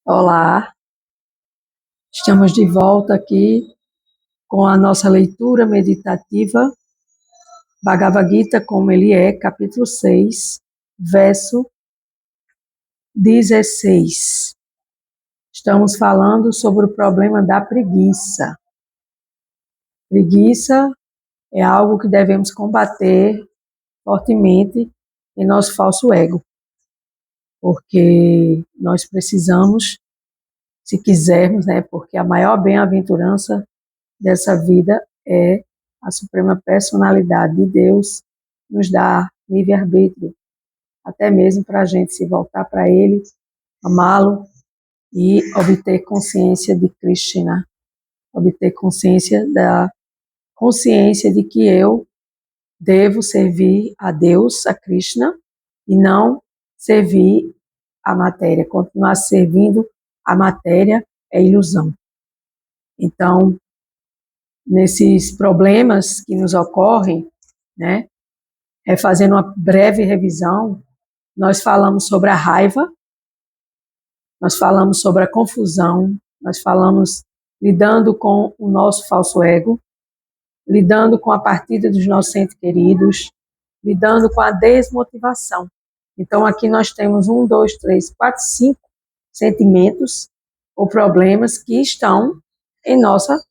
Olá, estamos de volta aqui com a nossa leitura meditativa, Bhagavad Gita, como ele é, capítulo 6, verso 16. Estamos falando sobre o problema da preguiça. Preguiça é algo que devemos combater fortemente em nosso falso ego, porque nós precisamos, se quisermos, porque a maior bem-aventurança dessa vida é a suprema personalidade de Deus nos dá livre-arbítrio, até mesmo para a gente se voltar para Ele, amá-lo e obter consciência de Krishna, obter consciência de que eu devo servir a Deus, a Krishna, e não servir a matéria. Continuar servindo a matéria é ilusão. Então, nesses problemas que nos ocorrem, fazendo uma breve revisão, nós falamos sobre a raiva, nós falamos sobre a confusão, nós falamos lidando com o nosso falso ego, lidando com a partida dos nossos entes queridos, lidando com a desmotivação. Então, aqui nós temos 1, 2, 3, 4, 5 sentimentos ou problemas que estão em nossa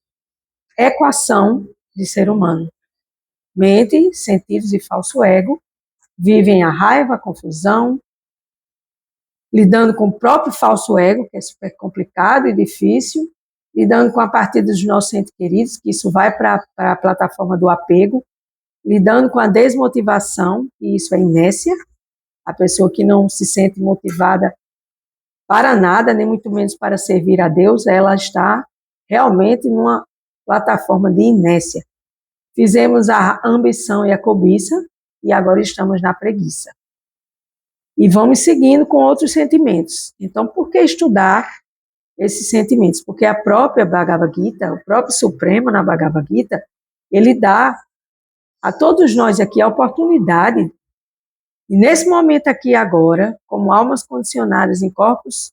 equação de ser humano. Mente, sentidos e falso ego vivem a raiva, a confusão, lidando com o próprio falso ego, que é super complicado e difícil, lidando com a partida dos nossos entes queridos, que isso vai para a plataforma do apego, lidando com a desmotivação, e isso é inércia, a pessoa que não se sente motivada para nada, nem muito menos para servir a Deus, ela está realmente numa plataforma de inércia. Fizemos a ambição e a cobiça, e agora estamos na preguiça. E vamos seguindo com outros sentimentos. Então, por que estudar esses sentimentos? Porque a própria Bhagavad Gita, o próprio Supremo na Bhagavad Gita, ele dá a todos nós aqui a oportunidade, e nesse momento aqui agora, como almas condicionadas em corpos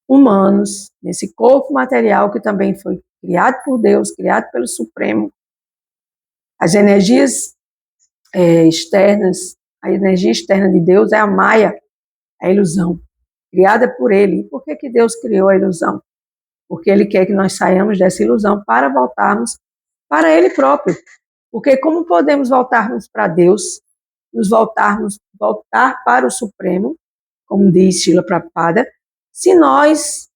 humanos, nesse corpo material que também foi criado por Deus, criado pelo Supremo, as energias externas, a energia externa de Deus é a Maya, a ilusão, criada por Ele. E por que Deus criou a ilusão? Porque Ele quer que nós saiamos dessa ilusão para voltarmos para Ele próprio. Porque como podemos voltarmos para Deus, voltar para o Supremo, como diz Srila Prabhupada, se nós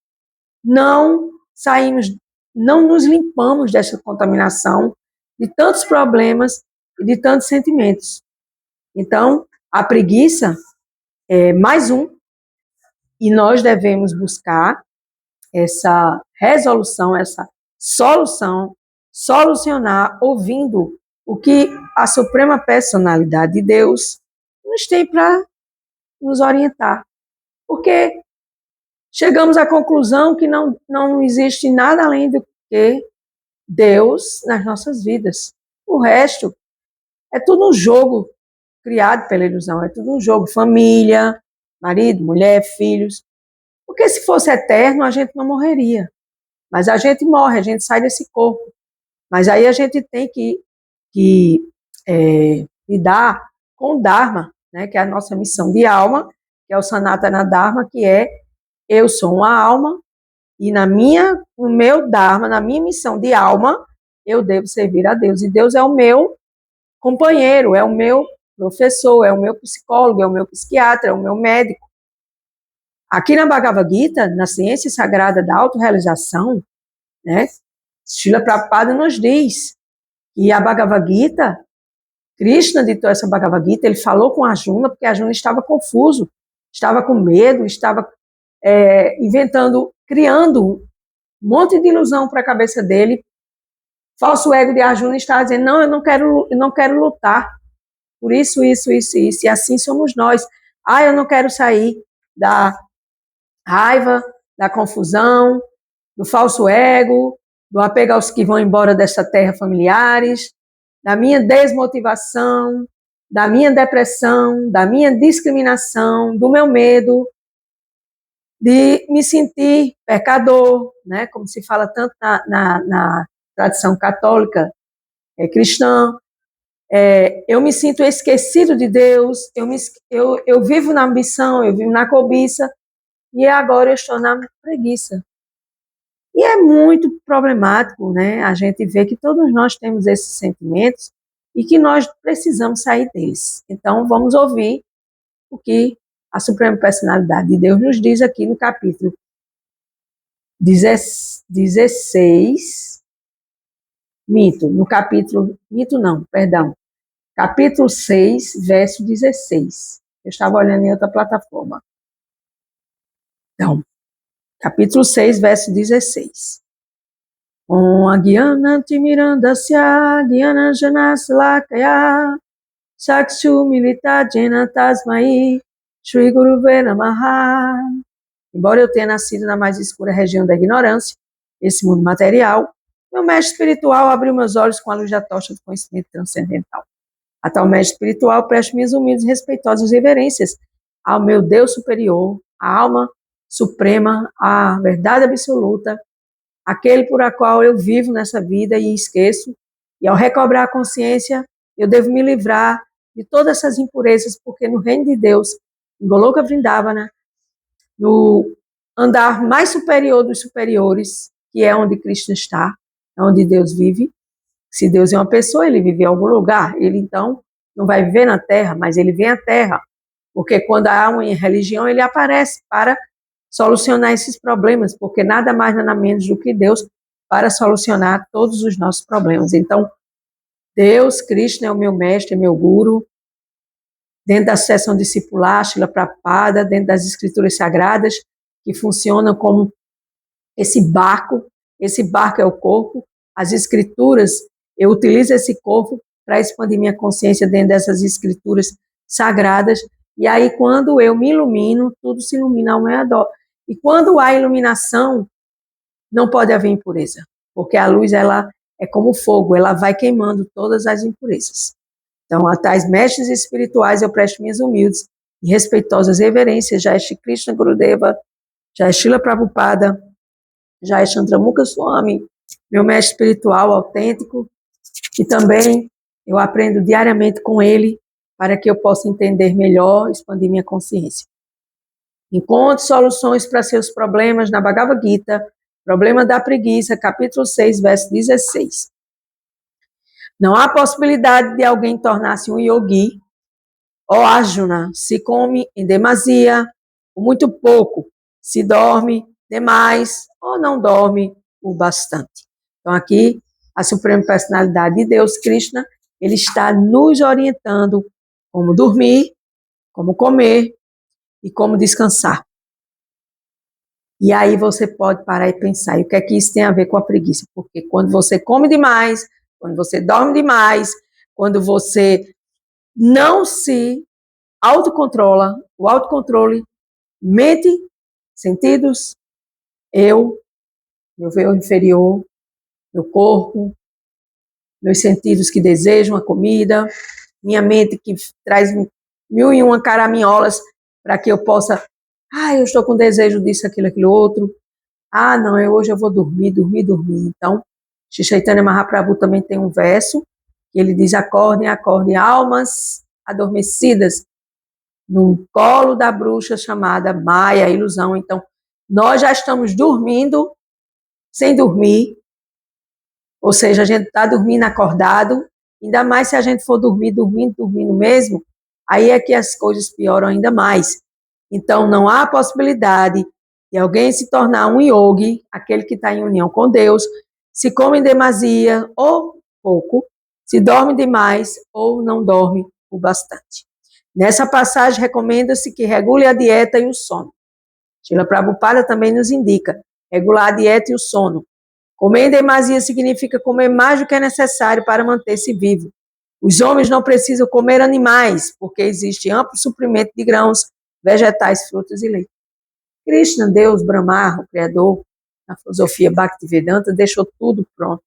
não saímos, não nos limpamos dessa contaminação, de tantos problemas e de tantos sentimentos. Então, a preguiça é mais um, e nós devemos buscar essa resolução, essa solução, solucionar ouvindo o que a Suprema Personalidade de Deus nos tem para nos orientar. Porque chegamos à conclusão que não existe nada além do que Deus nas nossas vidas. O resto é tudo um jogo criado pela ilusão, é tudo um jogo, família, marido, mulher, filhos. Porque se fosse eterno, a gente não morreria. Mas a gente morre, a gente sai desse corpo. Mas aí a gente tem que lidar com o Dharma, que é a nossa missão de alma, que é o Sanatana Dharma, que é eu sou uma alma e no meu Dharma, na minha missão de alma, eu devo servir a Deus. E Deus é o meu companheiro, é o meu professor, é o meu psicólogo, é o meu psiquiatra, é o meu médico. Aqui na Bhagavad Gita, na ciência sagrada da autorrealização, Srila Prabhupada nos diz que a Bhagavad Gita, Krishna ditou essa Bhagavad Gita, ele falou com Arjuna, porque Arjuna estava confuso, estava com medo, estava criando um monte de ilusão para a cabeça dele. Falso ego de Arjuna estava dizendo, não, eu não quero lutar por isso, e assim somos nós. Eu não quero sair da raiva, da confusão, do falso ego, do apego aos que vão embora dessa terra familiares, da minha desmotivação, da minha depressão, da minha discriminação, do meu medo. de me sentir pecador, né? Como se fala tanto na tradição católica cristã. Eu me sinto esquecido de Deus, eu vivo na ambição, eu vivo na cobiça, e agora eu estou na preguiça. E é muito problemático, né? A gente vê que todos nós temos esses sentimentos e que nós precisamos sair deles. Então, vamos ouvir o que a Suprema Personalidade de Deus nos diz aqui no capítulo 16, capítulo 6, verso 16. Eu estava olhando em outra plataforma. Então, capítulo 6, verso 16. Om Agyana Timirandasya Gyana Janaslakaya Sakshu Milita Jena Tasmai Shri Guruve Namaha. Embora eu tenha nascido na mais escura região da ignorância, esse mundo material, meu mestre espiritual abriu meus olhos com a luz da tocha do conhecimento transcendental. A tal mestre espiritual presto minhas humildes e respeitosas reverências ao meu Deus superior, a alma suprema, a verdade absoluta, aquele por a qual eu vivo nessa vida e esqueço, e ao recobrar a consciência, eu devo me livrar de todas essas impurezas, porque no reino de Deus, em Goloka Vrindavana, no andar mais superior dos superiores, que é onde Krishna está, é onde Deus vive. Se Deus é uma pessoa, ele vive em algum lugar, ele então não vai viver na Terra, mas ele vem à Terra, porque quando há uma religião, ele aparece para solucionar esses problemas, porque nada mais, nada menos do que Deus para solucionar todos os nossos problemas. Então, Deus, Krishna é o meu mestre, é meu guru, dentro da sucessão discipular, Srila Prabhupada, dentro das escrituras sagradas, que funcionam como esse barco é o corpo, as escrituras, eu utilizo esse corpo para expandir minha consciência dentro dessas escrituras sagradas, e aí quando eu me ilumino, tudo se ilumina ao meu redor. E quando há iluminação, não pode haver impureza, porque a luz, ela é como fogo, ela vai queimando todas as impurezas. Então, a tais mestres espirituais, eu presto minhas humildes e respeitosas reverências, já é Shri Krishna Gurudeva, já é Srila Prabhupada, já é Chandramukha Swami, meu mestre espiritual autêntico, e também eu aprendo diariamente com ele para que eu possa entender melhor, expandir minha consciência. Encontre soluções para seus problemas na Bhagavad Gita, problema da preguiça, capítulo 6, verso 16. Não há possibilidade de alguém tornar-se um yogi, ó Arjuna, se come em demasia, ou muito pouco, se dorme demais, ou não dorme o bastante. Então aqui, a Suprema Personalidade de Deus, Krishna, ele está nos orientando como dormir, como comer e como descansar. E aí você pode parar e pensar, e o que é que isso tem a ver com a preguiça? Porque quando você come demais, quando você dorme demais, quando você não se autocontrola, o autocontrole, mente, sentidos, meu eu inferior, meu corpo, meus sentidos que desejam a comida, minha mente que traz 1001 caraminholas para que eu possa, eu estou com desejo disso, aquilo outro, não, hoje eu vou dormir. Então, Shri Chaitanya Mahaprabhu também tem um verso, que ele diz, acordem, almas adormecidas, no colo da bruxa chamada Maya, ilusão. Então, nós já estamos dormindo, sem dormir, ou seja, a gente está dormindo acordado, ainda mais se a gente for dormindo mesmo, aí é que as coisas pioram ainda mais. Então, não há possibilidade de alguém se tornar um yogi, aquele que está em união com Deus, se come em demasia ou pouco, se dorme demais ou não dorme o bastante. Nessa passagem, recomenda-se que regule a dieta e o sono. Srila Prabhupada também nos indica regular a dieta e o sono. Comer em demasia significa comer mais do que é necessário para manter-se vivo. Os homens não precisam comer animais, porque existe amplo suprimento de grãos, vegetais, frutas e leite. Krishna, Deus, Brahma, o Criador, na filosofia Bhaktivedanta, deixou tudo pronto.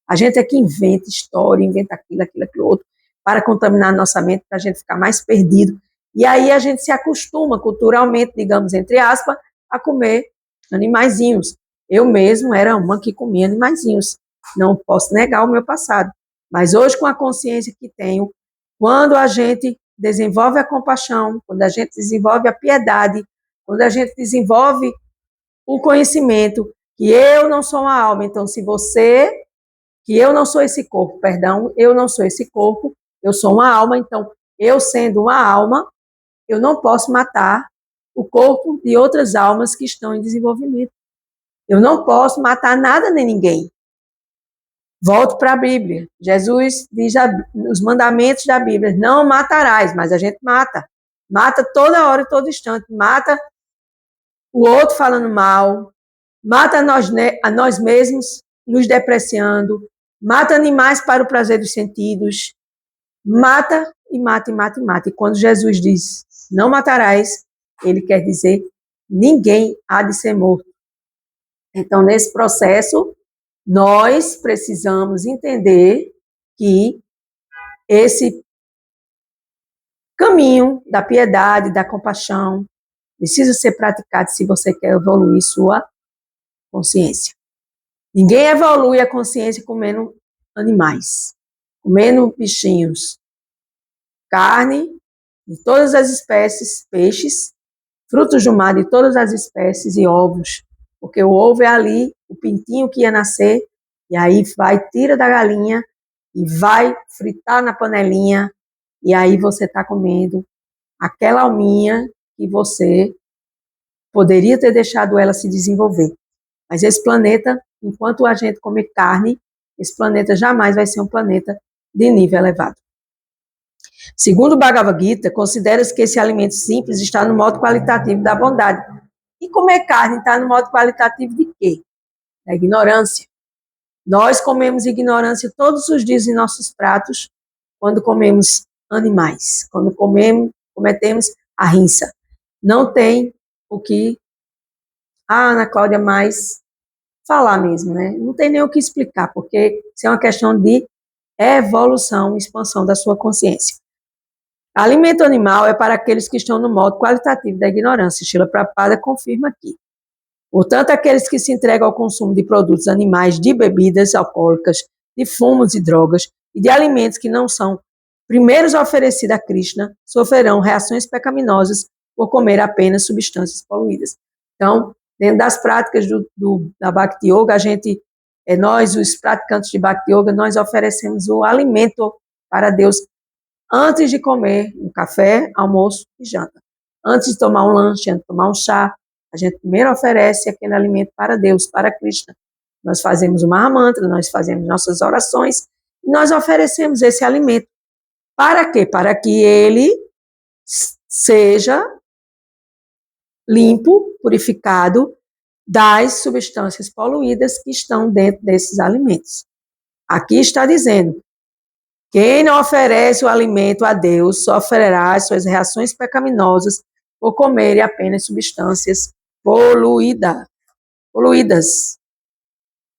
A gente é que inventa história, inventa aquilo outro, para contaminar nossa mente, para a gente ficar mais perdido. E aí a gente se acostuma culturalmente, digamos, entre aspas, a comer animaizinhos. Eu mesmo era uma que comia animaizinhos. Não posso negar o meu passado. Mas hoje, com a consciência que tenho, quando a gente desenvolve a compaixão, quando a gente desenvolve a piedade, quando a gente desenvolve o conhecimento que eu não sou uma alma. Então, que eu não sou esse corpo, perdão, eu não sou esse corpo, eu sou uma alma. Então, eu sendo uma alma, eu não posso matar o corpo de outras almas que estão em desenvolvimento. Eu não posso matar nada nem ninguém. Volto para a Bíblia. Jesus diz os mandamentos da Bíblia: não matarás, mas a gente mata. Mata toda hora e todo instante. Mata o outro falando mal. Mata a nós mesmos nos depreciando. Mata animais para o prazer dos sentidos. Mata e mata e mata e mata. E quando Jesus diz não matarás, ele quer dizer ninguém há de ser morto. Então, nesse processo, nós precisamos entender que esse caminho da piedade, da compaixão, precisa ser praticado se você quer evoluir sua consciência. Ninguém evolui a consciência comendo animais, comendo bichinhos, carne de todas as espécies, peixes, frutos do mar de todas as espécies e ovos, porque o ovo é ali, o pintinho que ia nascer, e aí tira da galinha e vai fritar na panelinha, e aí você está comendo aquela alminha que você poderia ter deixado ela se desenvolver. Mas esse planeta, enquanto a gente come carne, esse planeta jamais vai ser um planeta de nível elevado. Segundo o Bhagavad Gita, considera-se que esse alimento simples está no modo qualitativo da bondade. E comer carne está no modo qualitativo de quê? Da ignorância. Nós comemos ignorância todos os dias em nossos pratos quando comemos animais, quando cometemos a rinça. Não tem o que a Ana Cláudia mais falar mesmo, né? Não tem nem o que explicar, porque isso é uma questão de evolução, expansão da sua consciência. Alimento animal é para aqueles que estão no modo qualitativo da ignorância. Srila Prabhupada confirma aqui. Portanto, aqueles que se entregam ao consumo de produtos animais, de bebidas alcoólicas, de fumos e drogas e de alimentos que não são primeiros oferecidos a Krishna, sofrerão reações pecaminosas por comer apenas substâncias poluídas. Então, dentro das práticas da Bhakti Yoga, nós, os praticantes de Bhakti Yoga, nós oferecemos o alimento para Deus antes de comer um café, almoço e janta. Antes de tomar um lanche, antes de tomar um chá, a gente primeiro oferece aquele alimento para Deus, para Krishna. Nós fazemos o Mahamantra, nós fazemos nossas orações, e nós oferecemos esse alimento. Para quê? Para que ele seja limpo, purificado das substâncias poluídas que estão dentro desses alimentos. Aqui está dizendo: quem não oferece o alimento a Deus sofrerá as suas reações pecaminosas por comer apenas substâncias poluídas.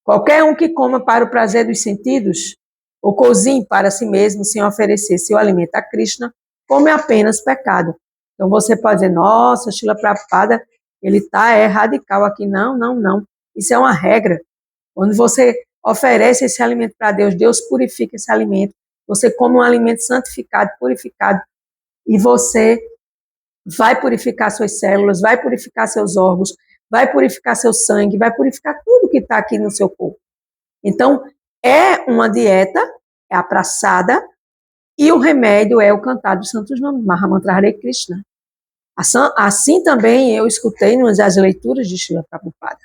Qualquer um que coma para o prazer dos sentidos ou cozinhe para si mesmo sem oferecer seu alimento a Krishna, come apenas pecado. Então você pode dizer: nossa, Srila Prabhupada, ele está radical aqui. Não, não, não. Isso é uma regra. Quando você oferece esse alimento para Deus, Deus purifica esse alimento. Você come um alimento santificado, purificado, e você vai purificar suas células, vai purificar seus órgãos, vai purificar seu sangue, vai purificar tudo que está aqui no seu corpo. Então, é uma dieta, é a praçada, e o remédio é o cantar dos santos nomes, Mahamantra Hare Krishna. Assim também eu escutei nas leituras de Srila Prabhupada.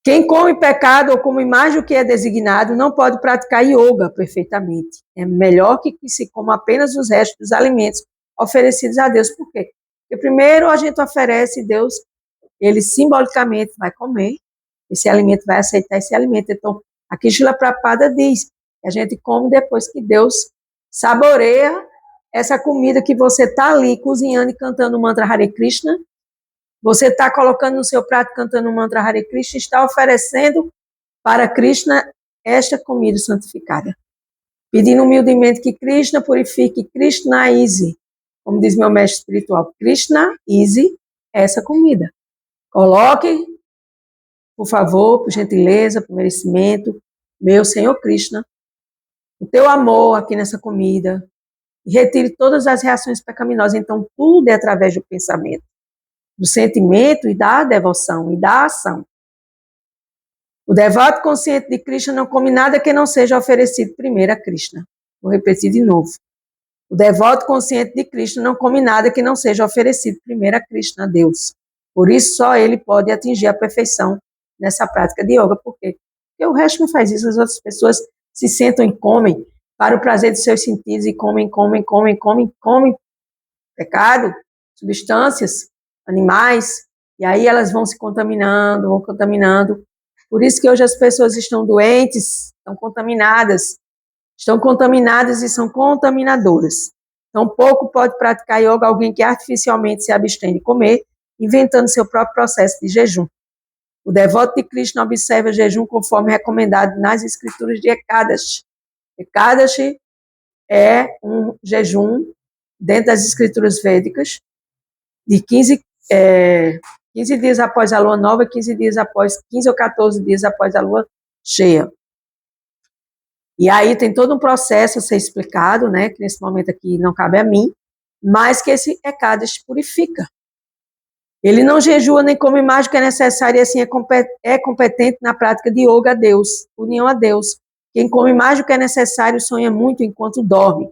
Quem come pecado ou come mais do que é designado não pode praticar yoga perfeitamente. É melhor que se coma apenas os restos dos alimentos oferecidos a Deus. Por quê? Porque primeiro a gente oferece, Deus, ele simbolicamente vai comer esse alimento, vai aceitar esse alimento. Então, aqui Srila Prabhupada diz que a gente come depois que Deus saboreia essa comida que você está ali cozinhando e cantando o mantra Hare Krishna. Você está colocando no seu prato, cantando o mantra Hare Krishna, está oferecendo para Krishna esta comida santificada. Pedindo humildemente que Krishna purifique, Krishna easy, como diz meu mestre espiritual, Krishna easy, essa comida. Coloque, por favor, por gentileza, por merecimento, meu Senhor Krishna, o teu amor aqui nessa comida, e retire todas as reações pecaminosas. Então, tudo é através do pensamento, do sentimento e da devoção e da ação. O devoto consciente de Krishna não come nada que não seja oferecido primeiro a Krishna. Vou repetir de novo. O devoto consciente de Krishna não come nada que não seja oferecido primeiro a Krishna, a Deus. Por isso, só ele pode atingir a perfeição nessa prática de yoga. Por quê? Porque o resto não faz isso. As outras pessoas se sentam e comem para o prazer dos seus sentidos e comem pecado, substâncias, animais, e aí elas vão se contaminando, vão contaminando. Por isso que hoje as pessoas estão doentes, estão contaminadas e são contaminadoras. Então, pouco pode praticar yoga alguém que artificialmente se abstém de comer, inventando seu próprio processo de jejum. O devoto de Krishna observa o jejum conforme recomendado nas escrituras de Ekadashi. Ekadashi é um jejum dentro das escrituras védicas de 15 dias após a lua nova, 15 ou 14 dias após a lua cheia. E aí tem todo um processo a ser explicado, né, que nesse momento aqui não cabe a mim, mas que esse Ekadashi purifica. Ele não jejua nem come mais do que é necessário e assim é competente na prática de yoga a Deus, união a Deus. Quem come mais do que é necessário sonha muito enquanto dorme,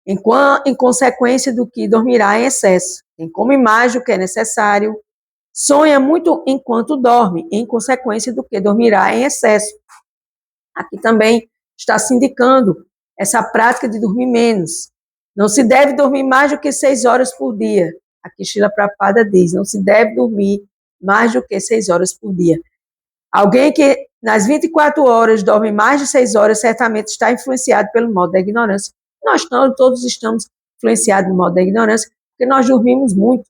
em consequência do que dormirá em excesso. Quem come mais do que é necessário sonha muito enquanto dorme, em consequência do que dormirá em excesso. Aqui também está se indicando essa prática de dormir menos. Não se deve dormir mais do que 6 horas por dia. Aqui Srila Prabhupada diz, não se deve dormir mais do que 6 horas por dia. Alguém que nas 24 horas dorme mais de 6 horas certamente está influenciado pelo modo da ignorância. Nós todos estamos influenciados no modo da ignorância, porque nós dormimos muito.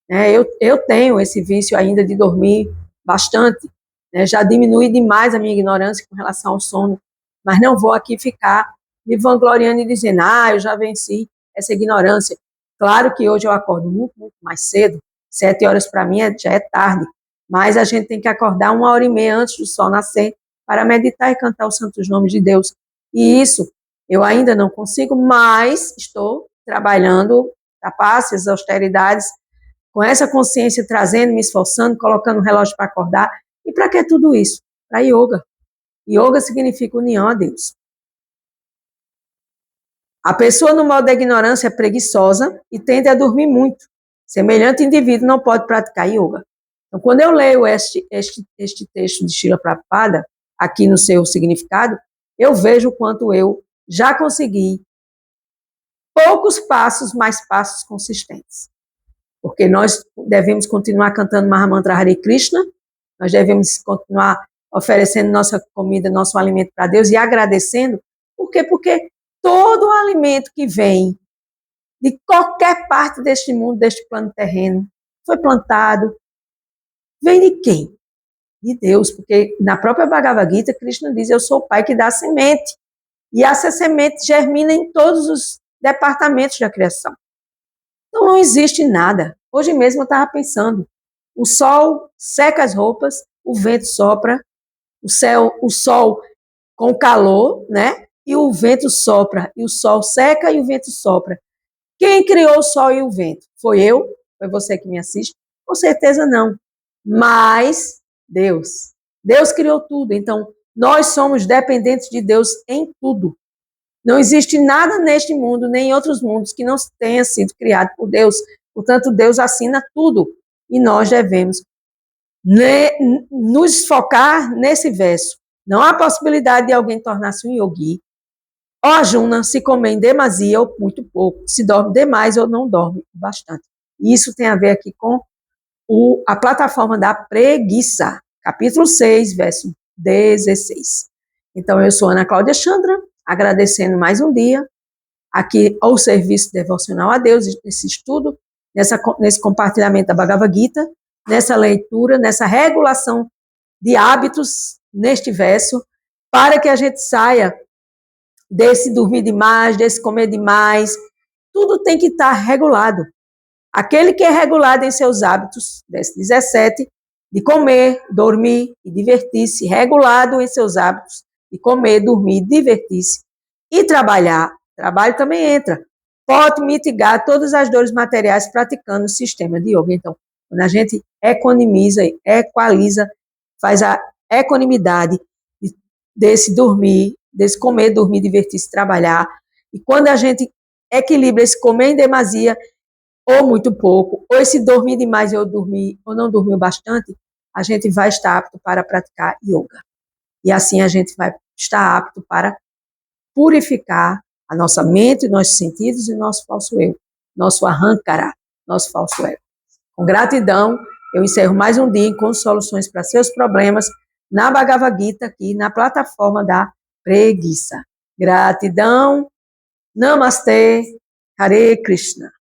Né? Eu tenho esse vício ainda de dormir bastante. Né? Já diminui demais a minha ignorância com relação ao sono, mas não vou aqui ficar me vangloriando e dizendo, eu já venci essa ignorância. Claro que hoje eu acordo muito mais cedo, 7 horas para mim já é tarde, mas a gente tem que acordar 1h30 antes do sol nascer para meditar e cantar os santos nomes de Deus. E isso eu ainda não consigo, mas estou trabalhando trapaças, austeridades, com essa consciência trazendo, me esforçando, colocando um relógio para acordar. E para que tudo isso? Para yoga. Yoga significa união a Deus. A pessoa no modo da ignorância é preguiçosa e tende a dormir muito. Semelhante indivíduo não pode praticar yoga. Então, quando eu leio este texto de Srila Prabhupada, aqui no seu significado, eu vejo o quanto eu já consegui poucos passos, mas passos consistentes. Porque nós devemos continuar cantando Mahamantra Hare Krishna, nós devemos continuar oferecendo nossa comida, nosso alimento para Deus e agradecendo. Por quê? Porque todo o alimento que vem de qualquer parte deste mundo, deste plano terreno, foi plantado, vem de quem? De Deus, porque na própria Bhagavad Gita, Krishna diz, eu sou o Pai que dá a semente, e essa semente germina em todos os departamentos da criação. Então não existe nada. Hoje mesmo eu estava pensando, o sol seca as roupas, o vento sopra, o sol com calor, né? E o vento sopra, e o sol seca e o vento sopra. Quem criou o sol e o vento? Foi eu? Foi você que me assiste? Com certeza não. Mas Deus. Deus criou tudo. Então, nós somos dependentes de Deus em tudo. Não existe nada neste mundo, nem em outros mundos, que não tenha sido criado por Deus. Portanto, Deus assina tudo. E nós devemos nos focar nesse verso. Não há possibilidade de alguém tornar-se um yogi. Ó, Arjuna, se come em demasia ou muito pouco, se dorme demais ou não dorme bastante. Isso tem a ver aqui com a plataforma da preguiça. Capítulo 6, verso 16. Então, eu sou Ana Cláudia Chandra, agradecendo mais um dia aqui ao serviço devocional a Deus, nesse estudo, nesse compartilhamento da Bhagavad Gita, nessa leitura, nessa regulação de hábitos neste verso, para que a gente saia desse dormir demais, desse comer demais. Tudo tem que estar regulado. Aquele que é regulado em seus hábitos, verso 17, de comer, dormir e divertir-se, regulado em seus hábitos de comer, dormir, divertir-se e trabalhar, trabalho também entra, pode mitigar todas as dores materiais praticando o sistema de yoga. Então, quando a gente economiza, equaliza, faz a equanimidade desse dormir, desse comer, dormir, divertir-se, trabalhar, e quando a gente equilibra esse comer em demasia, ou muito pouco, ou esse dormir demais ou dormir ou não dormiu bastante, a gente vai estar apto para praticar yoga. E assim a gente vai estar apto para purificar a nossa mente, nossos sentidos e nosso falso eu, nosso ahankara, nosso falso ego. Com gratidão, eu encerro mais um dia com soluções para seus problemas na Bhagavad Gita, aqui na plataforma da preguiça. Gratidão, Namastê, Hare Krishna.